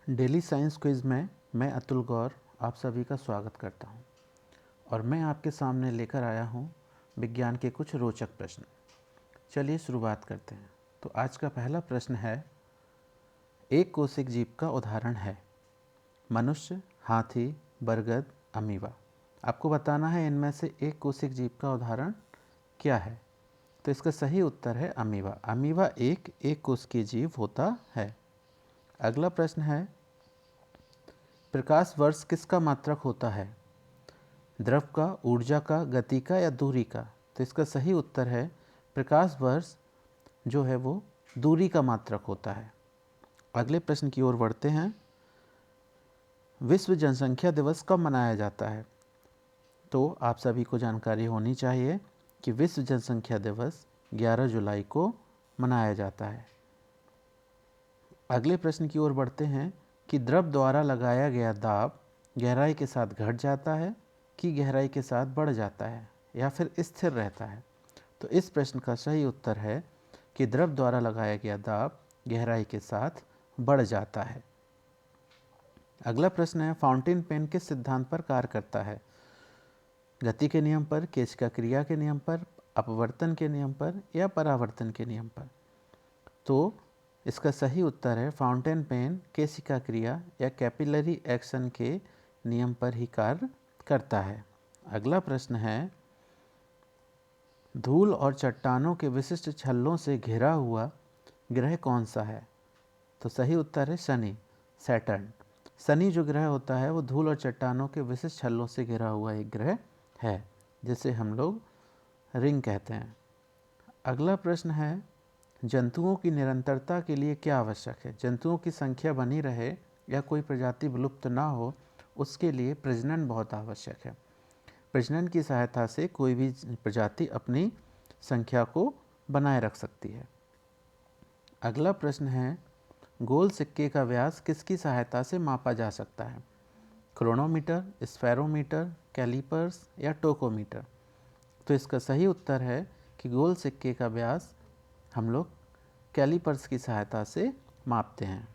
Daily science quiz में मैं अतुल गौर आप सभी का स्वागत करता हूं और मैं आपके सामने लेकर आया हूं विज्ञान के कुछ रोचक प्रश्न। चलिए शुरुआत करते हैं। तो आज का पहला प्रश्न है, एक कोशिक जीव का उदाहरण है। मनुष्य, हाथी, बरगद, अमीबा। आपको बताना है इनमें से एक कोशिक जीव का उदाहरण क्या है। तो इसका सही उत्तर है अमीबा। अमीबा एक कोशिकीय जीव होता है। अगला प्रश्न है, प्रकाश वर्ष किसका मात्रक होता है? द्रव का, ऊर्जा का, गति का या दूरी का? तो इसका सही उत्तर है प्रकाश वर्ष जो है वो दूरी का मात्रक होता है। अगले प्रश्न की ओर बढ़ते हैं। विश्व जनसंख्या दिवस कब मनाया जाता है? तो आप सभी को जानकारी होनी चाहिए कि विश्व जनसंख्या दिवस 11 जुलाई को मनाया जाता है। अगले प्रश्न की ओर बढ़ते हैं कि द्रव द्वारा लगाया गया दाब गहराई के साथ घट जाता है कि गहराई के साथ बढ़ जाता है या फिर स्थिर रहता है? तो इस प्रश्न का सही उत्तर है कि द्रव द्वारा लगाया गया दाब गहराई के साथ बढ़ जाता है। अगला प्रश्न है, फाउंटेन पेन किस सिद्धांत पर कार्य करता है? गति के नियम पर, केशिका क्रिया के नियम पर, अपवर्तन के नियम पर या परावर्तन के नियम पर? तो इसका सही उत्तर है फाउंटेन पेन केशिका क्रिया या कैपिलरी एक्शन के नियम पर ही कार्य करता है। अगला प्रश्न है, धूल और चट्टानों के विशिष्ट छल्लों से घिरा हुआ ग्रह कौन सा है? तो सही उत्तर है शनि, सैटर्न। शनि जो ग्रह होता है वो धूल और चट्टानों के विशिष्ट छल्लों से घिरा हुआ एक ग्रह है, जिसे हम लोग रिंग कहते हैं। अगला प्रश्न है, जंतुओं की निरंतरता के लिए क्या आवश्यक है? जंतुओं की संख्या बनी रहे या कोई प्रजाति विलुप्त ना हो, उसके लिए प्रजनन बहुत आवश्यक है। प्रजनन की सहायता से कोई भी प्रजाति अपनी संख्या को बनाए रख सकती है। अगला प्रश्न है, गोल सिक्के का व्यास किसकी सहायता से मापा जा सकता है? क्रोनोमीटर, स्फेरोमीटर, कैलिपर्स या टोकोमीटर? तो इसका सही उत्तर है कि गोल सिक्के का व्यास हम लोग कैलिपर्स की सहायता से मापते हैं।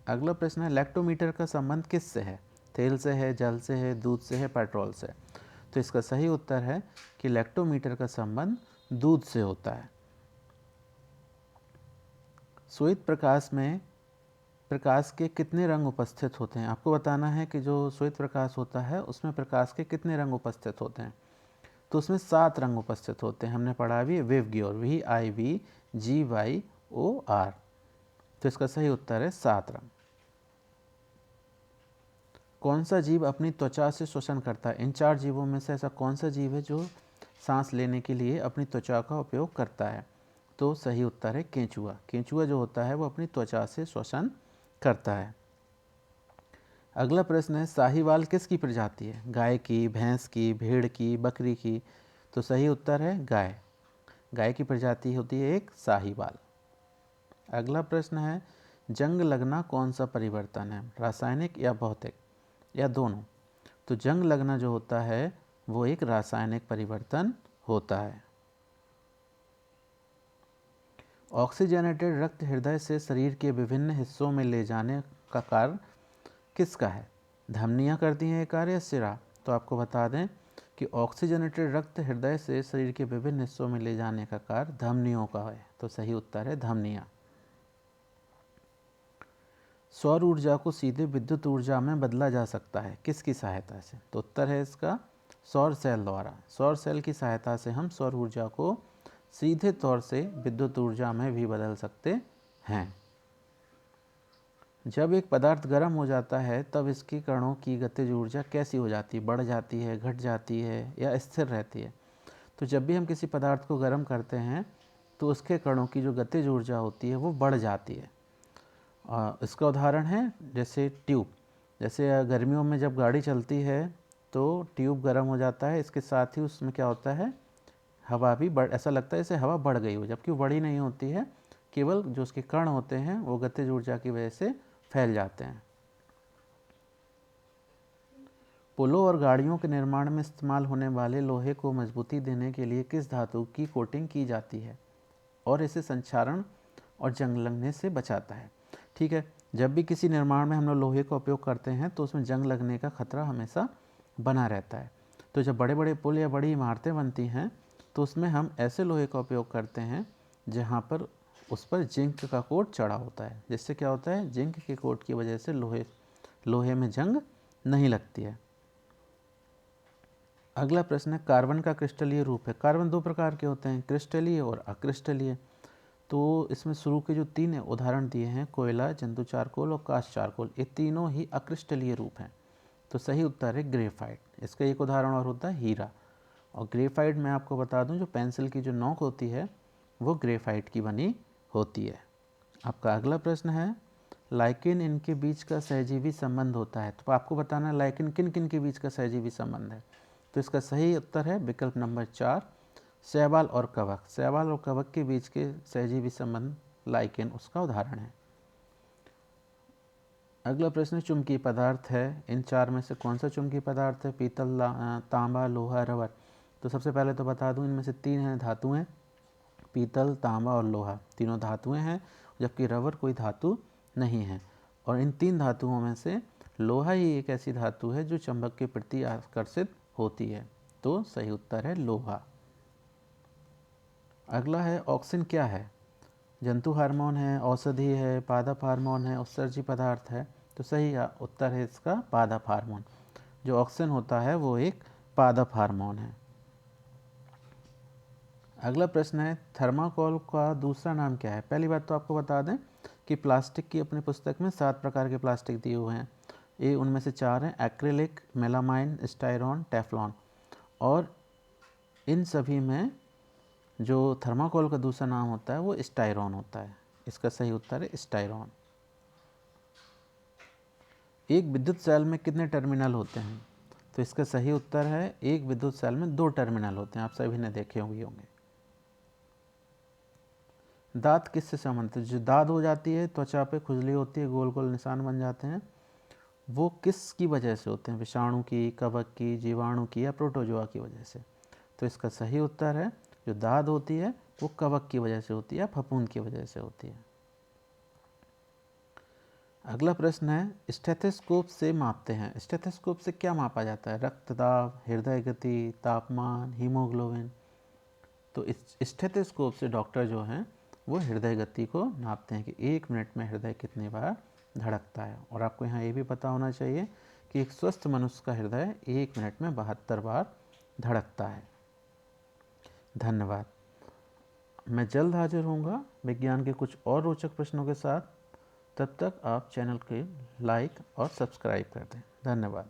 अगला प्रश्न है, लैक्टोमीटर का संबंध किससे है? तेल से है, जल से है, दूध से है, पेट्रोल से? तो इसका सही उत्तर है कि लैक्टोमीटर का संबंध दूध से होता है। श्वेत प्रकाश में प्रकाश के कितने रंग उपस्थित होते हैं? आपको बताना है कि जो श्वेत प्रकाश होता है उसमें प्रकाश के कितने रंग उपस्थित होते हैं। तो उसमें 7 रंग उपस्थित होते हैं। हमने पढ़ा भी विवग्योर, VIVGYOR। तो इसका सही उत्तर है 7 रंग। कौन सा जीव अपनी त्वचा से श्वसन करता है? इन 4 जीवों में से ऐसा कौन सा जीव है जो सांस लेने के लिए अपनी त्वचा का उपयोग करता है? तो सही उत्तर है केंचुआ। केंचुआ जो होता है वो अपनी त्वचा से श्वसन करता है। अगला प्रश्न है, साहीवाल किसकी प्रजाति है? गाय की, भैंस की, भेड़ की, बकरी की? तो सही उत्तर है गाय। गाय की प्रजाति होती है एक साहीवाल। अगला प्रश्न है, जंग लगना कौन सा परिवर्तन है? रासायनिक या भौतिक या दोनों? तो जंग लगना जो होता है वो एक रासायनिक परिवर्तन होता है। ऑक्सीजनेटेड रक्त हृदय से शरीर के विभिन्न हिस्सों में ले जाने का कार्य किसका है? धमनियाँ करती हैं ये कार्य या सिरा? तो आपको बता दें कि ऑक्सीजनेटेड रक्त हृदय से शरीर के विभिन्न हिस्सों में ले जाने का कार्य धमनियों का है। तो सही उत्तर है धमनियाँ। सौर ऊर्जा को सीधे विद्युत ऊर्जा में बदला जा सकता है किसकी सहायता से? तो उत्तर है इसका सौर सेल द्वारा। सौर सेल की सहायता से हम सौर ऊर्जा को सीधे तौर से विद्युत ऊर्जा में भी बदल सकते हैं। जब एक पदार्थ गर्म हो जाता है तब इसके कणों की गतिज ऊर्जा कैसी हो जाती है? बढ़ जाती है, घट जाती है या स्थिर रहती है? तो जब भी हम किसी पदार्थ को गर्म करते हैं तो उसके कणों की जो गतिज ऊर्जा होती है वो बढ़ जाती है। इसका उदाहरण है जैसे ट्यूब। जैसे गर्मियों में जब गाड़ी चलती है तो ट्यूब गर्म हो जाता है, इसके साथ ही उसमें क्या होता है, हवा भी ऐसा लगता है जैसे हवा बढ़ गई हो, जबकि वो बढ़ी नहीं होती है, केवल जो उसके कण होते हैं वो गतिज ऊर्जा की वजह से फैल जाते हैं। पुलों और गाड़ियों के निर्माण में इस्तेमाल होने वाले लोहे को मजबूती देने के लिए किस धातु की कोटिंग की जाती है और इसे संक्षारण और जंग लगने से बचाता है? ठीक है। जब भी किसी निर्माण में हम लोग लोहे का उपयोग करते हैं तो उसमें जंग लगने का खतरा हमेशा बना रहता है। तो जब बड़े बड़े पुल या बड़ी इमारतें बनती हैं तो उसमें हम ऐसे लोहे का उपयोग करते हैं जहाँ पर उस पर जिंक का कोट चढ़ा होता है, जिससे क्या होता है, जिंक के कोट की वजह से लोहे में जंग नहीं लगती है। अगला प्रश्न है, कार्बन का क्रिस्टलीय रूप है। कार्बन दो प्रकार के होते हैं, क्रिस्टलीय और अक्रिस्टलीय। तो इसमें शुरू के जो 3 उदाहरण दिए हैं, कोयला, जंतु चारकोल और काष्ठ चारकोल, ये तीनों ही अक्रिस्टलीय रूप हैं। तो सही उत्तर है ग्रेफाइट। इसका एक उदाहरण और होता है हीरा। और ग्रेफाइट मैं आपको बता दूं, जो पेंसिल की जो नोक होती है वो ग्रेफाइट की बनी होती है। आपका अगला प्रश्न है, लाइकेन इनके बीच का सहजीवी संबंध होता है। तो आपको बताना है लाइकेन किन किन के बीच का सहजीवी संबंध है। तो इसका सही उत्तर है विकल्प नंबर 4, शैवाल और कवक। शैवाल और कवक के बीच के सहजीवी संबंध लाइकेन उसका उदाहरण है। अगला प्रश्न चुंबकीय पदार्थ है, इन 4 में से कौन सा चुंबकीय पदार्थ है। पीतल, तांबा, लोहा, रबर। तो सबसे पहले तो बता दूं, इनमें से 3 हैं धातुएं, पीतल, तांबा और लोहा, तीनों धातुएं हैं, जबकि रबर कोई धातु नहीं है। और इन 3 धातुओं में से लोहा ही एक ऐसी धातु है जो चुंबक के प्रति आकर्षित होती है। तो सही उत्तर है लोहा। अगला है, ऑक्सिन क्या है। जंतु हार्मोन है, औषधि है, पादप हार्मोन है, उत्सर्जी पदार्थ है। तो सही उत्तर है इसका पादप हार्मोन। जो ऑक्सिन होता है वो एक पादप हार्मोन है। अगला प्रश्न है, थर्माकोल का दूसरा नाम क्या है। पहली बात तो आपको बता दें कि प्लास्टिक की अपनी पुस्तक में 7 प्रकार के प्लास्टिक दिए हुए हैं। ये उनमें से 4 हैं, एक्रिलिक, मेलामाइन, स्टायरॉन, टेफ्लॉन। और इन सभी में जो थर्माकोल का दूसरा नाम होता है वो स्टायरॉन होता है। इसका सही उत्तर है स्टायरॉन। एक विद्युत सेल में कितने टर्मिनल होते हैं। तो इसका सही उत्तर है, एक विद्युत सेल में 2 टर्मिनल होते हैं। आप सभी ने देखे होंगे। दांत किससे संबंधित है। जो दाद हो जाती है, त्वचा पे खुजली होती है, गोल गोल निशान बन जाते हैं, वो किसकी वजह से होते हैं। विषाणु की, कवक की, जीवाणु की या प्रोटोजोआ की वजह से। तो इसका सही उत्तर है, जो दाद होती है वो कवक की वजह से होती है, फफूंद की वजह से होती है। अगला प्रश्न है, स्टेथोस्कोप से मापते हैं। स्टेथोस्कोप से क्या मापा जाता है। रक्तदाब, हृदय गति, तापमान, हीमोग्लोबिन। तो इस स्टेथोस्कोप से डॉक्टर जो हैं वो हृदय गति को नापते हैं कि 1 मिनट में हृदय कितनी बार धड़कता है। और आपको यहाँ ये भी पता होना चाहिए कि एक स्वस्थ मनुष्य का हृदय 1 मिनट में 72 बार धड़कता है। धन्यवाद। मैं जल्द हाजिर होऊंगा विज्ञान के कुछ और रोचक प्रश्नों के साथ। तब तक आप चैनल के लाइक और सब्सक्राइब कर दें। धन्यवाद।